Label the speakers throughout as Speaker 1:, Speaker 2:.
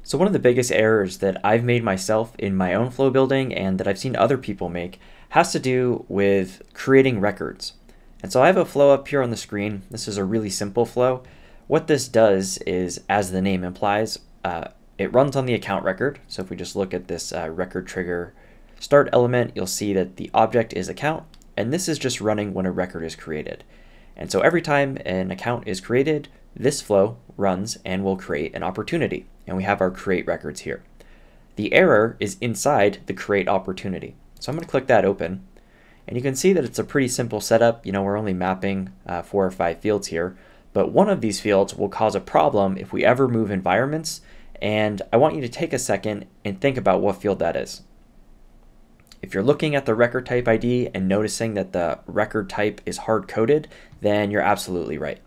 Speaker 1: So one of the biggest errors that I've made myself in my own flow building and that I've seen other people make has to do with creating records. And so I have a flow up here on the screen. This is a really simple flow. What this does is, as the name implies, it runs on the account record. So if we just look at this record trigger start element, you'll see that the object is account, and this is just running when a record is created. And so every time an account is created, this flow runs and will create an opportunity. And we have our create records here. The error is inside the create opportunity. So I'm going to click that open. And you can see that it's a pretty simple setup. We're only mapping 4 or 5 fields here. But one of these fields will cause a problem if we ever move environments. And I want you to take a second and think about what field that is. If you're looking at the record type ID and noticing that the record type is hard-coded, then you're absolutely right.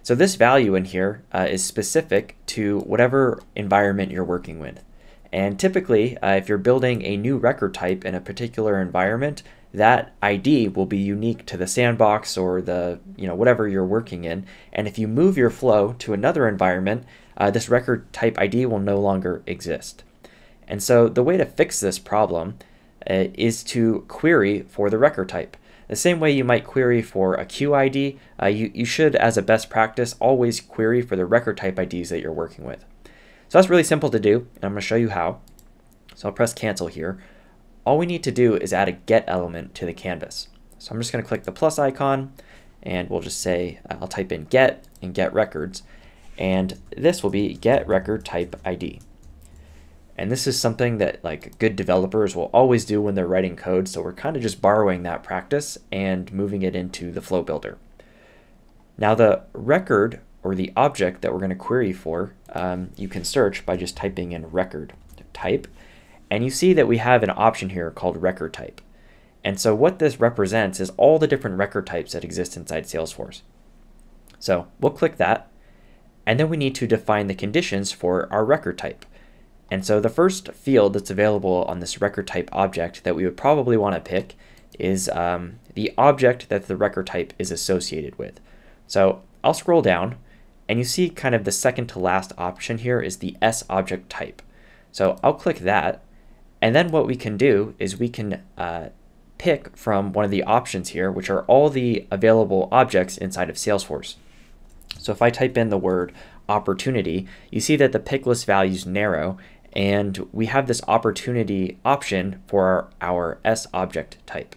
Speaker 1: So this value in here is specific to whatever environment you're working with. And typically, if you're building a new record type in a particular environment, that ID will be unique to the sandbox or the whatever you're working in. And if you move your flow to another environment, this record type ID will no longer exist. And so the way to fix this problem is to query for the record type. The same way you might query for a QID, you should, as a best practice, always query for the record type IDs that you're working with. So that's really simple to do, and I'm going to show you how. So I'll press cancel here. All we need to do is add a get element to the canvas. So I'm just going to click the plus icon, and we'll just say, I'll type in get and get records, and this will be get record type ID. And this is something that good developers will always do when they're writing code. So we're kind of just borrowing that practice and moving it into the flow builder. Now the record or the object that we're going to query for, you can search by just typing in record type. And you see that we have an option here called record type. And so what this represents is all the different record types that exist inside Salesforce. So we'll click that. And then we need to define the conditions for our record type. And so the first field that's available on this record type object that we would probably want to pick is the object that the record type is associated with. So I'll scroll down, and you see kind of the second to last option here is the S object type. So I'll click that, and then what we can do is we can pick from one of the options here, which are all the available objects inside of Salesforce. So if I type in the word opportunity, you see that the pick list values narrow, and we have this opportunity option for our S object type.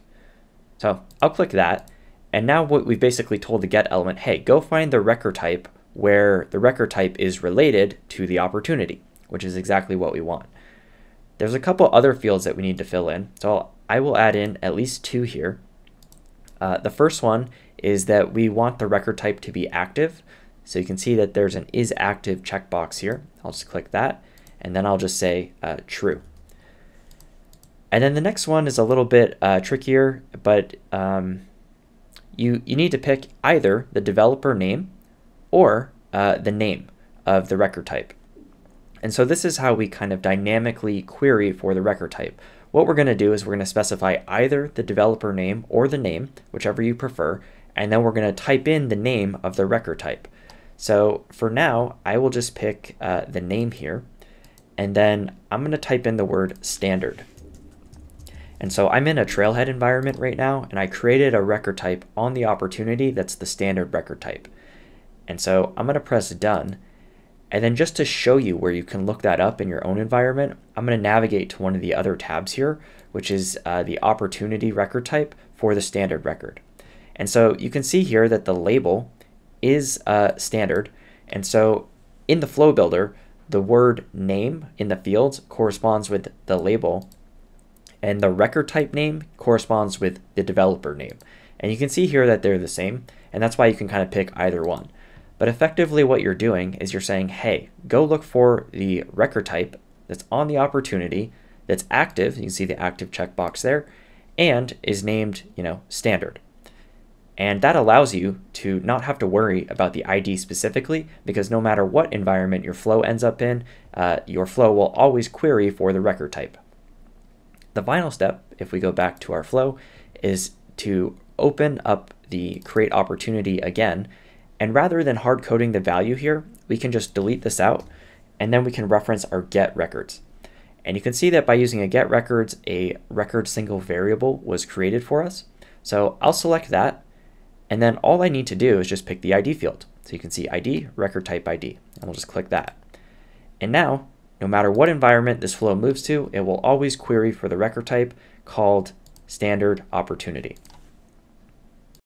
Speaker 1: So I'll click that, and now what we've basically told the get element, hey, go find the record type where the record type is related to the opportunity, which is exactly what we want. There's a couple other fields that we need to fill in, so I will add in at least 2 here. The first one is that we want the record type to be active. So you can see that there's an is active checkbox here. I'll just click that, and then I'll just say true. And then the next one is a little bit trickier, but you need to pick either the developer name or the name of the record type. And so this is how we kind of dynamically query for the record type. What we're going to do is we're going to specify either the developer name or the name, whichever you prefer, and then we're going to type in the name of the record type. So for now, I will just pick the name here, and then I'm going to type in the word standard. And so I'm in a Trailhead environment right now, and I created a record type on the opportunity that's the standard record type. And so I'm going to press done. And then just to show you where you can look that up in your own environment, I'm going to navigate to one of the other tabs here, which is the opportunity record type for the standard record. And so you can see here that the label is standard. And so in the flow builder, the word name in the fields corresponds with the label, and the record type name corresponds with the developer name. And you can see here that they're the same, and that's why you can kind of pick either one. But effectively what you're doing is you're saying, hey, go look for the record type that's on the opportunity, that's active, you can see the active checkbox there, and is named, standard. And that allows you to not have to worry about the ID specifically, because no matter what environment your flow ends up in, your flow will always query for the record type. The final step, if we go back to our flow, is to open up the create opportunity again. And rather than hard coding the value here, we can just delete this out and then we can reference our get records. And you can see that by using a get records, a record single variable was created for us. So I'll select that, and then all I need to do is just pick the ID field. So you can see ID, record type ID, and we'll just click that. And now, no matter what environment this flow moves to, it will always query for the record type called standard opportunity.